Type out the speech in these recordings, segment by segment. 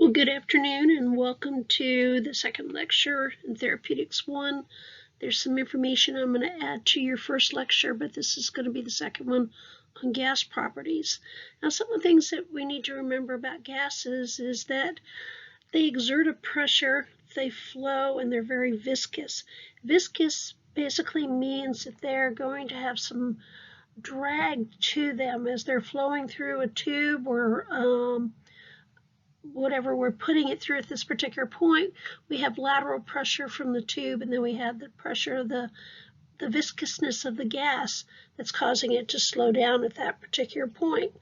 Well, good afternoon and welcome to the second lecture in Therapeutics 1. There's some information I'm going to add to your first lecture, but this is going to be the second one on gas properties. Now, some of the things that we need to remember about gases is that they exert a pressure, they flow, and they're very viscous. Viscous basically means that they're going to have some drag to them as they're flowing through a tube or whatever we're putting it through at this particular point. We have lateral pressure from the tube, and then we have the pressure of the viscousness of the gas that's causing it to slow down at that particular point.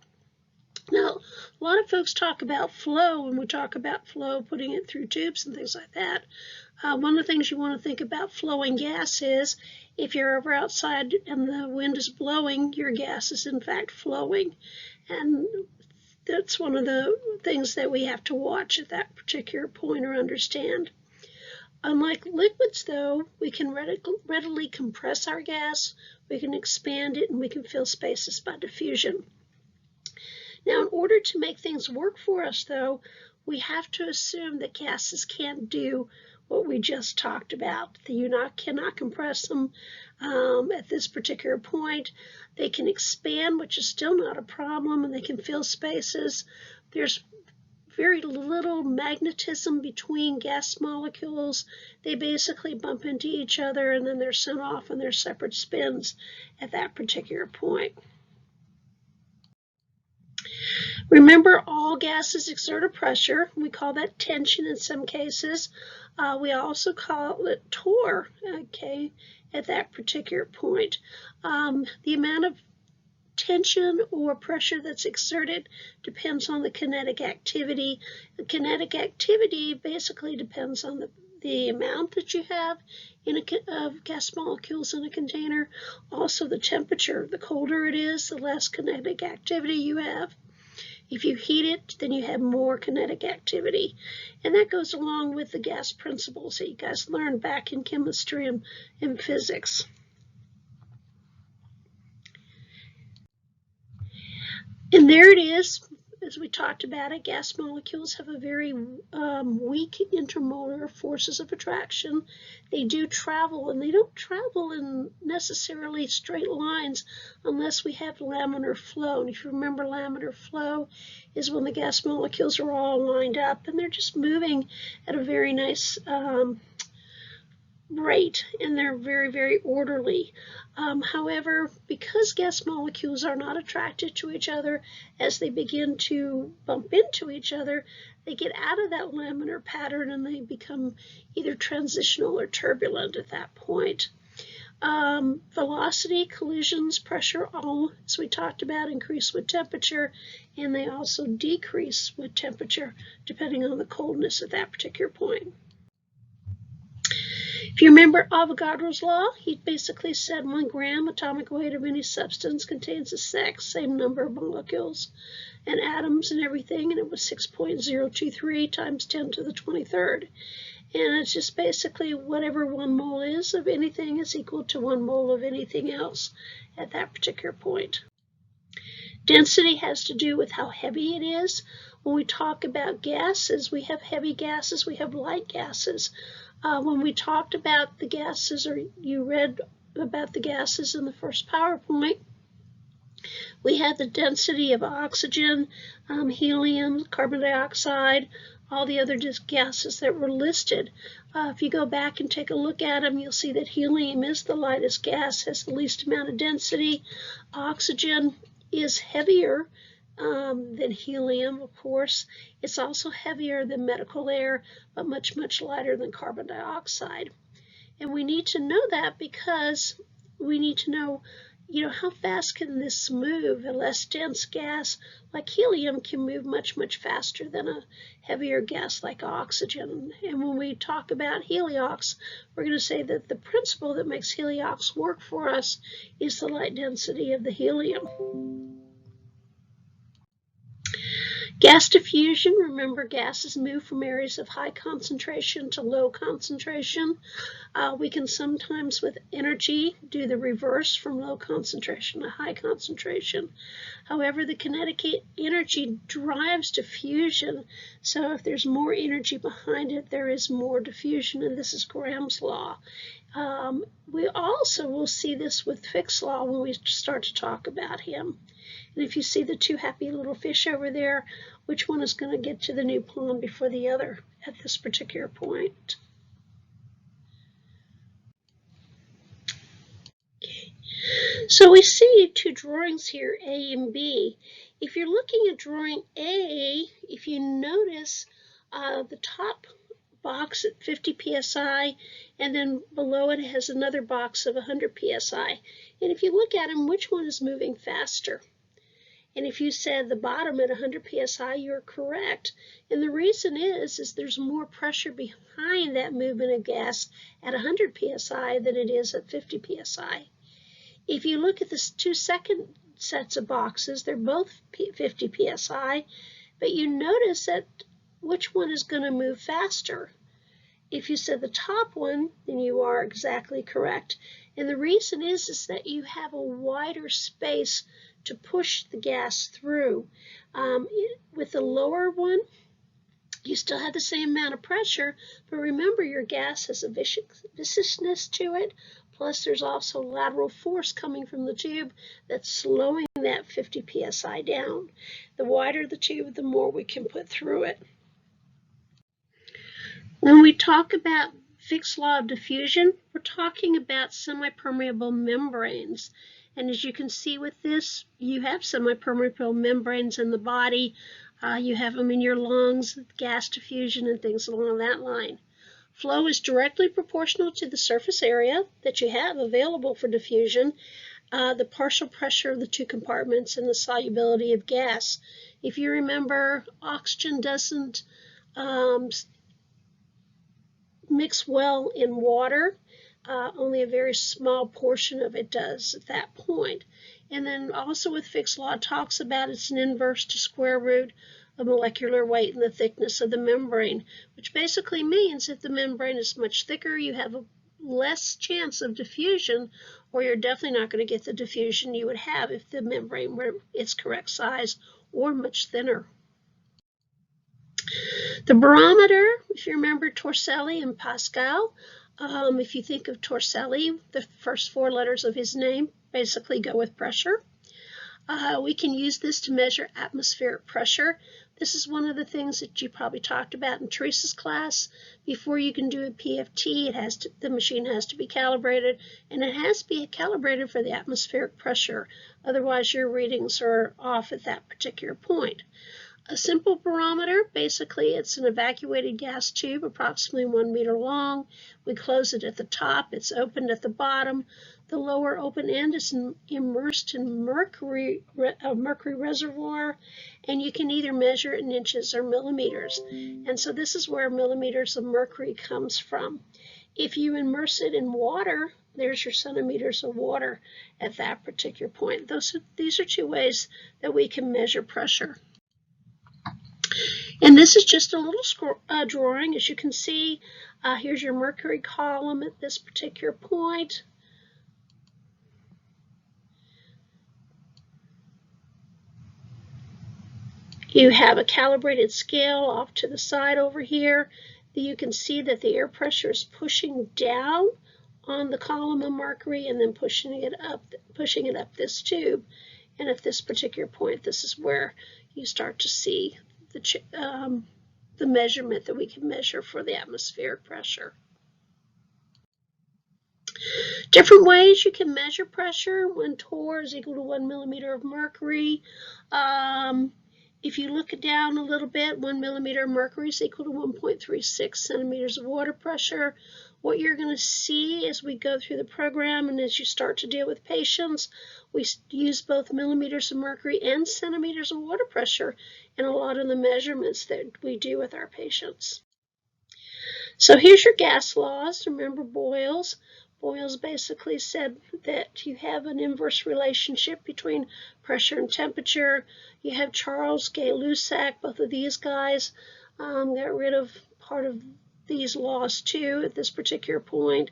Now, a lot of folks talk about flow when we talk about flow, putting it through tubes and things like that. One of the things you want to think about flowing gas is if you're ever outside and the wind is blowing, your gas is in fact flowing. And that's one of the things that we have to watch at that particular point or understand. Unlike liquids, though, we can readily compress our gas, we can expand it, and we can fill spaces by diffusion. Now, in order to make things work for us, though, we have to assume that gases can't do what we just talked about. You cannot compress them at this particular point. They can expand, which is still not a problem, and they can fill spaces. There's very little magnetism between gas molecules. They basically bump into each other, and then they're sent off on their separate spins at that particular point. Remember, all gases exert a pressure. We call that tension in some cases. We also call it torque, okay, at that particular point. The amount of tension or pressure that's exerted depends on the kinetic activity. The kinetic activity basically depends on the amount that you have of gas molecules in a container. Also the temperature. The colder it is, the less kinetic activity you have. If you heat it, then you have more kinetic activity. And that goes along with the gas principles that you guys learned back in chemistry and physics. And there it is. As we talked about it, gas molecules have a very weak intermolar forces of attraction. They do travel, and they don't travel in necessarily straight lines unless we have laminar flow. And if you remember, laminar flow is when the gas molecules are all lined up, and they're just moving at a very nice rate, and they're very, very orderly. However, because gas molecules are not attracted to each other, as they begin to bump into each other, they get out of that laminar pattern and they become either transitional or turbulent at that point. Velocity, collisions, pressure, all, as we talked about, increase with temperature, and they also decrease with temperature depending on the coldness at that particular point. If you remember Avogadro's law, he basically said 1 gram atomic weight of any substance contains the exact same number of molecules and atoms and everything, and it was 6.023 times 10 to the 23rd. And it's just basically whatever 1 mole is of anything is equal to 1 mole of anything else at that particular point. Density has to do with how heavy it is. When we talk about gases, we have heavy gases, we have light gases. When we talked about the gases, or you read about the gases in the first PowerPoint, we had the density of oxygen, helium, carbon dioxide, all the other gases that were listed. If you go back and take a look at them, you'll see that helium is the lightest gas, has the least amount of density. Oxygen is heavier than helium, of course. It's also heavier than medical air, but much, much lighter than carbon dioxide. And we need to know that because we need to know, how fast can this move? A less dense gas like helium can move much, much faster than a heavier gas like oxygen. And when we talk about heliox, we're going to say that the principle that makes heliox work for us is the light density of the helium. Gas diffusion, remember gases move from areas of high concentration to low concentration. We can sometimes with energy do the reverse from low concentration to high concentration. However, the kinetic energy drives diffusion, so if there's more energy behind it, there is more diffusion, and this is Graham's law. We also will see this with Fick's law when we start to talk about him. And if you see the two happy little fish over there, which one is going to get to the new pond before the other at this particular point? Okay. So we see two drawings here, A and B. If you're looking at drawing A, if you notice the top box at 50 psi, and then below it has another box of 100 psi. And if you look at them, which one is moving faster? And if you said the bottom at 100 psi, you're correct. And the reason is there's more pressure behind that movement of gas at 100 psi than it is at 50 psi. If you look at the two second sets of boxes, they're both 50 psi, but you notice that which one is going to move faster? If you said the top one, then you are exactly correct. And the reason is that you have a wider space to push the gas through. With the lower one, you still have the same amount of pressure, but remember your gas has a viscousness to it, plus there's also lateral force coming from the tube that's slowing that 50 psi down. The wider the tube, the more we can put through it. When we talk about Fick's law of diffusion, we're talking about semipermeable membranes. And as you can see with this, you have semipermeable membranes in the body. You have them in your lungs, gas diffusion, and things along that line. Flow is directly proportional to the surface area that you have available for diffusion, the partial pressure of the two compartments, and the solubility of gas. If you remember, oxygen doesn't mix well in water. Only a very small portion of it does at that point. And then also with Fick's law, it talks about it's an inverse to square root of molecular weight and the thickness of the membrane, which basically means if the membrane is much thicker, you have a less chance of diffusion, or you're definitely not going to get the diffusion you would have if the membrane were its correct size or much thinner. The barometer, if you remember Torricelli and Pascal, if you think of Torricelli, the first four letters of his name basically go with pressure. We can use this to measure atmospheric pressure. This is one of the things that you probably talked about in Teresa's class. Before you can do a PFT, the machine has to be calibrated, and it has to be calibrated for the atmospheric pressure. Otherwise, your readings are off at that particular point. A simple barometer, basically it's an evacuated gas tube approximately 1 meter long. We close it at the top, it's opened at the bottom. The lower open end is immersed in mercury reservoir, and you can either measure it in inches or millimeters. And so this is where millimeters of mercury comes from. If you immerse it in water, there's your centimeters of water at that particular point. These are two ways that we can measure pressure. And this is just a little drawing. As you can see, here's your mercury column at this particular point. You have a calibrated scale off to the side over here. You can see that the air pressure is pushing down on the column of mercury and then pushing it up this tube. And at this particular point, this is where you start to see the measurement that we can measure for the atmospheric pressure. Different ways you can measure pressure. 1 torr is equal to 1 millimeter of mercury. If you look down a little bit, 1 millimeter of mercury is equal to 1.36 centimeters of water pressure. What you're going to see as we go through the program and as you start to deal with patients, we use both millimeters of mercury and centimeters of water pressure in a lot of the measurements that we do with our patients. So here's your gas laws. Remember Boyle's. Boyle's basically said that you have an inverse relationship between pressure and temperature. You have Charles Gay-Lussac, both of these guys got rid of part of these laws too at this particular point.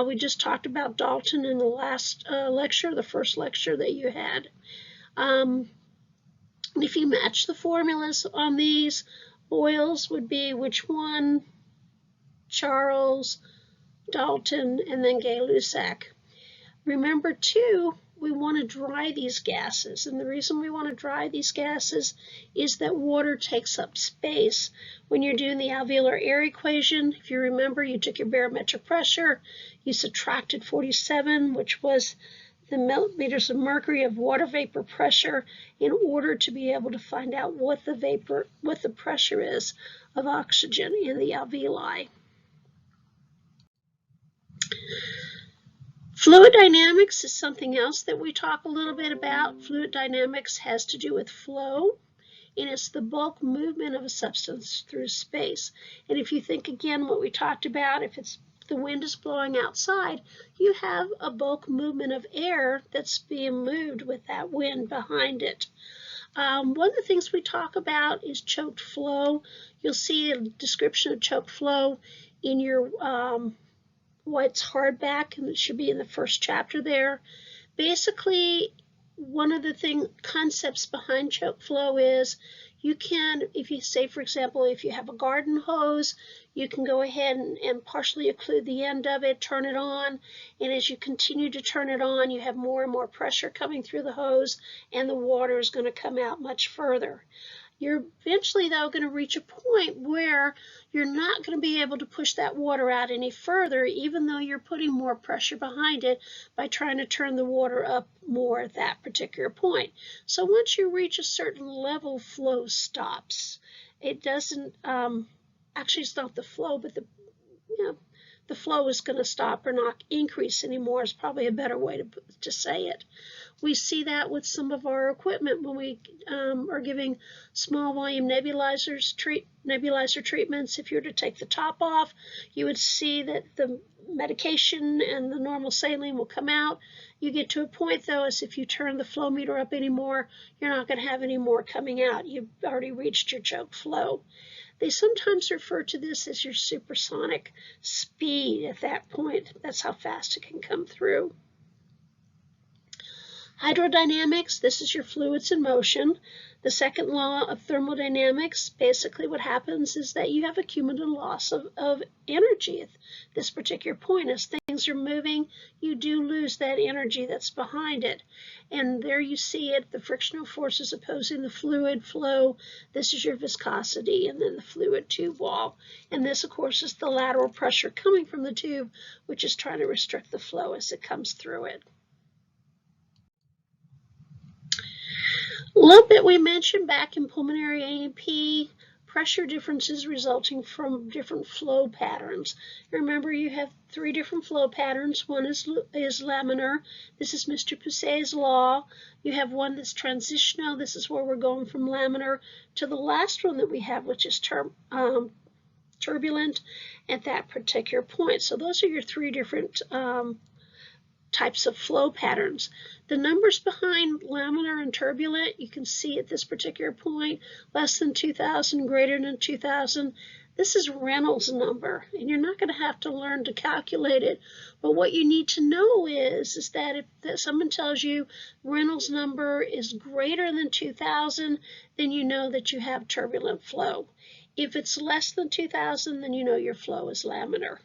We just talked about Dalton in the last lecture, the first lecture that you had. If you match the formulas on these, Boyle's would be which one? Charles, Dalton, and then Gay-Lussac. Remember too, we want to dry these gases, and the reason we want to dry these gases is that water takes up space. When you're doing the alveolar air equation, if you remember, you took your barometric pressure, you subtracted 47, which was the millimeters of mercury of water vapor pressure, in order to be able to find out what the pressure is of oxygen in the alveoli. Fluid dynamics is something else that we talk a little bit about. Fluid dynamics has to do with flow, and it's the bulk movement of a substance through space. And if you think again what we talked about, if the wind is blowing outside, you have a bulk movement of air that's being moved with that wind behind it. One of the things we talk about is choked flow. You'll see a description of choked flow in your White's hardback, and it should be in the first chapter there. Basically, one of the concepts behind choke flow is you can, if you say, for example, if you have a garden hose, you can go ahead and partially occlude the end of it, turn it on, and as you continue to turn it on, you have more and more pressure coming through the hose, and the water is going to come out much further. You're eventually, though, going to reach a point where you're not going to be able to push that water out any further, even though you're putting more pressure behind it by trying to turn the water up more at that particular point. So once you reach a certain level, flow stops. It doesn't, actually it's not the flow, but the flow is going to stop or not increase anymore is probably a better way to say it. We see that with some of our equipment when we are giving small volume nebulizer treatments. If you were to take the top off, you would see that the medication and the normal saline will come out. You get to a point, though, as if you turn the flow meter up anymore, you're not going to have any more coming out. You've already reached your choke flow. They sometimes refer to this as your supersonic speed at that point. That's how fast it can come through. Hydrodynamics, this is your fluids in motion. The second law of thermodynamics, basically what happens is that you have a cumulative loss of energy at this particular point. As things are moving, you do lose that energy that's behind it. And there you see it, the frictional forces opposing the fluid flow. This is your viscosity, and then the fluid tube wall. And this, of course, is the lateral pressure coming from the tube, which is trying to restrict the flow as it comes through it. A little bit we mentioned back in pulmonary A&P, pressure differences resulting from different flow patterns. Remember, you have three different flow patterns. One is laminar. This is Mr. Pusey's law. You have one that's transitional. This is where we're going from laminar to the last one that we have, which is turbulent at that particular point. So those are your three different types of flow patterns. The numbers behind laminar and turbulent, you can see at this particular point, less than 2,000, greater than 2,000. This is Reynolds number, and you're not going to have to learn to calculate it. But what you need to know is that if someone tells you Reynolds number is greater than 2,000, then you know that you have turbulent flow. If it's less than 2,000, then you know your flow is laminar.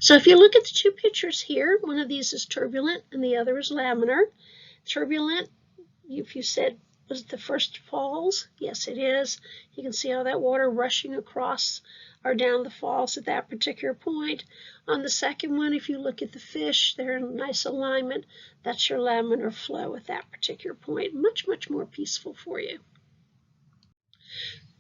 So if you look at the two pictures here, one of these is turbulent and the other is laminar. Turbulent, if you said, was it the first falls? Yes, it is. You can see all that water rushing across or down the falls at that particular point. On the second one, if you look at the fish, they're in nice alignment. That's your laminar flow at that particular point. Much, much more peaceful for you.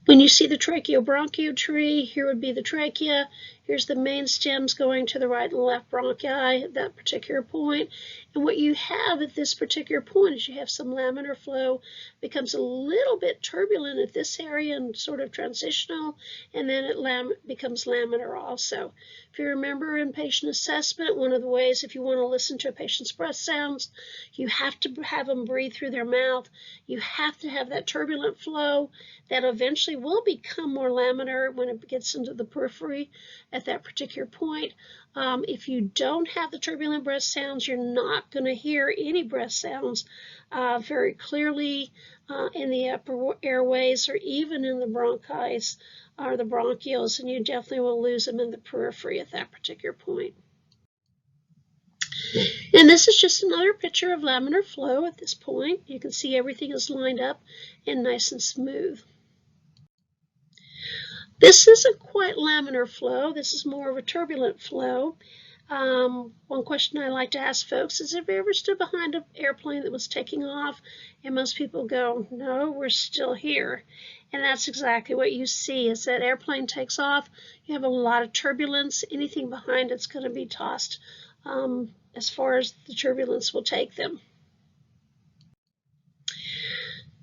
When you see the tracheobronchial tree, here would be the trachea. Here's the main stems going to the right and left bronchi at that particular point. And what you have at this particular point is you have some laminar flow, becomes a little bit turbulent at this area and sort of transitional, and then it becomes laminar also. If you remember in patient assessment, one of the ways if you want to listen to a patient's breath sounds, you have to have them breathe through their mouth. You have to have that turbulent flow that eventually will become more laminar when it gets into the periphery at that particular point. If you don't have the turbulent breath sounds, you're not going to hear any breath sounds very clearly in the upper airways or even in the bronchi or the bronchioles, and you definitely will lose them in the periphery at that particular point. And this is just another picture of laminar flow at this point. You can see everything is lined up and nice and smooth. This isn't quite laminar flow. This is more of a turbulent flow. One question I like to ask folks is, have you ever stood behind an airplane that was taking off? And most people go, no, we're still here. And that's exactly what you see. As that airplane takes off, you have a lot of turbulence. Anything behind it's going to be tossed as far as the turbulence will take them.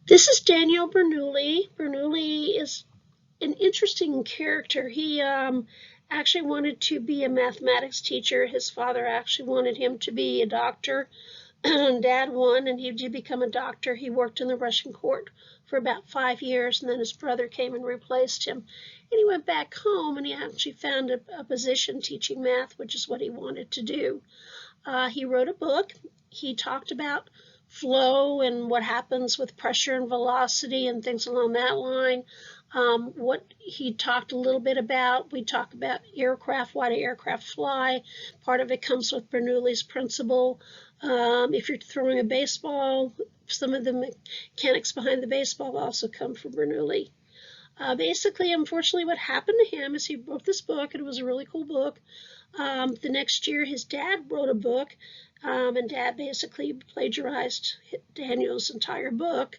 This is Daniel Bernoulli. Bernoulli is an interesting character. He actually wanted to be a mathematics teacher. His father actually wanted him to be a doctor. Dad won, and he did become a doctor. He worked in the Russian court for about 5 years, and then his brother came and replaced him. And he went back home, and he actually found a position teaching math, which is what he wanted to do. He wrote a book. He talked about flow and what happens with pressure and velocity and things along that line. What he talked a little bit about, we talk about aircraft, why do aircraft fly? Part of it comes with Bernoulli's principle. If you're throwing a baseball, some of the mechanics behind the baseball also come from Bernoulli. Basically, unfortunately, what happened to him is he wrote this book, and it was a really cool book. The next year, his dad wrote a book, and Dad basically plagiarized Daniel's entire book.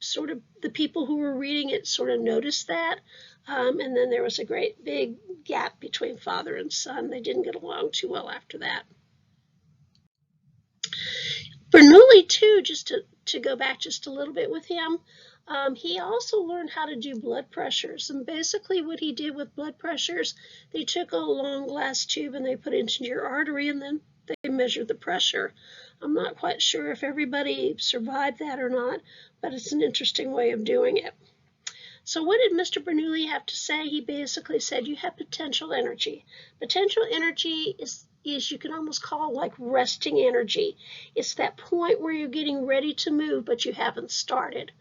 Sort of the people who were reading it sort of noticed that, and then there was a great big gap between father and son. They didn't get along too well after that. Bernoulli, too, just to go back just a little bit with him, he also learned how to do blood pressures. And basically what he did with blood pressures, they took a long glass tube and they put it into your artery, and then they measured the pressure. I'm not quite sure if everybody survived that or not, but it's an interesting way of doing it. So what did Mr. Bernoulli have to say? He basically said you have potential energy. Potential energy is you can almost call like resting energy. It's that point where you're getting ready to move, but you haven't started.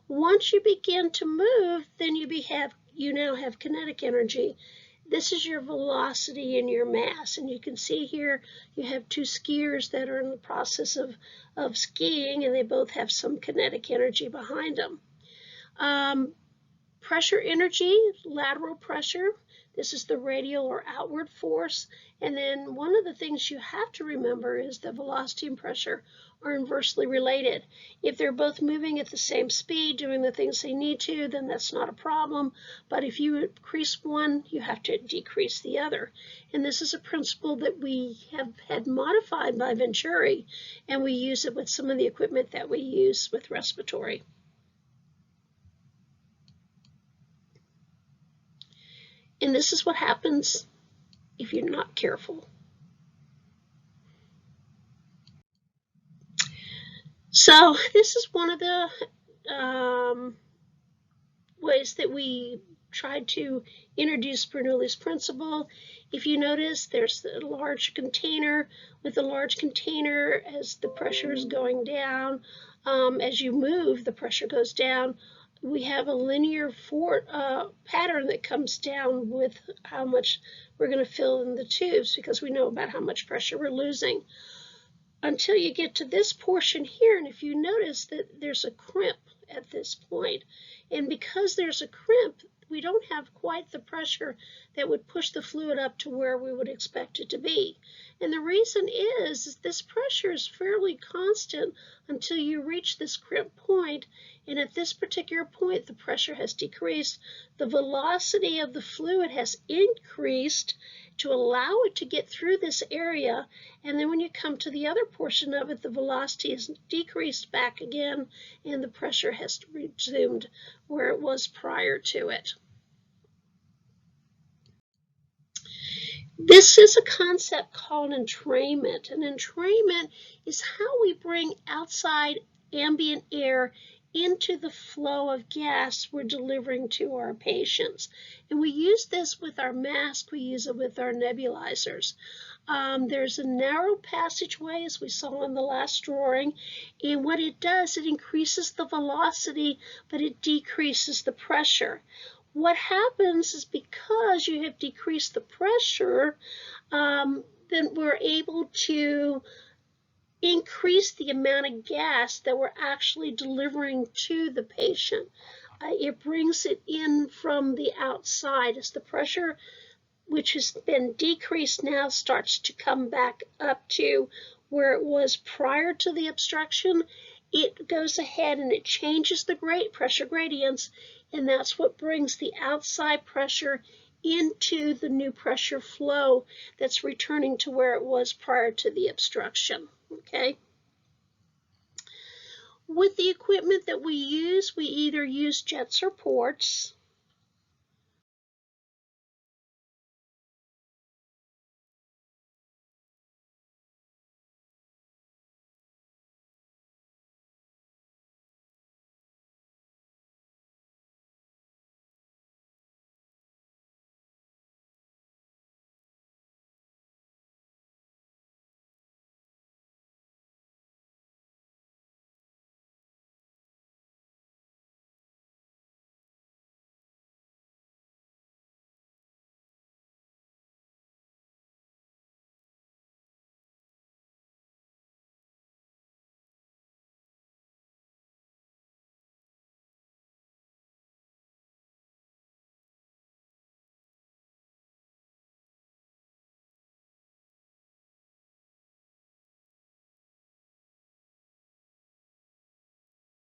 Once you begin to move, then you now have kinetic energy. This is your velocity and your mass. And you can see here you have two skiers that are in the process of skiing, and they both have some kinetic energy behind them. Pressure energy, lateral pressure. This is the radial or outward force. And then one of the things you have to remember is that velocity and pressure are inversely related. If they're both moving at the same speed, doing the things they need to, then that's not a problem. But if you increase one, you have to decrease the other. And this is a principle that we have had modified by Venturi, and we use it with some of the equipment that we use with respiratory. And this is what happens if you're not careful. So this is one of the ways that we tried to introduce Bernoulli's principle. If you notice, there's a large container. With a large container, as the pressure is going down, as you move, the pressure goes down. We have a linear pattern that comes down with how much we're going to fill in the tubes, because we know about how much pressure we're losing. Until you get to this portion here, and if you notice that there's a crimp at this point, and because there's a crimp, we don't have quite the pressure that would push the fluid up to where we would expect it to be. And the reason is this pressure is fairly constant until you reach this crimp point, And at this particular point, the pressure has decreased. The velocity of the fluid has increased to allow it to get through this area. And then when you come to the other portion of it, the velocity is decreased back again, and the pressure has resumed where it was prior to it. This is a concept called entrainment. And entrainment is how we bring outside ambient air into the flow of gas we're delivering to our patients. And we use this with our mask, we use it with our nebulizers. There's a narrow passageway, as we saw in the last drawing, and what it does, it increases the velocity, but it decreases the pressure. What happens is because you have decreased the pressure, then we're able to increase the amount of gas that we're actually delivering to the patient. It brings it in from the outside as the pressure, which has been decreased now, starts to come back up to where it was prior to the obstruction. It goes ahead and it changes the pressure gradients, and that's what brings the outside pressure into the new pressure flow that's returning to where it was prior to the obstruction. Okay. With the equipment that we use, we either use jets or ports.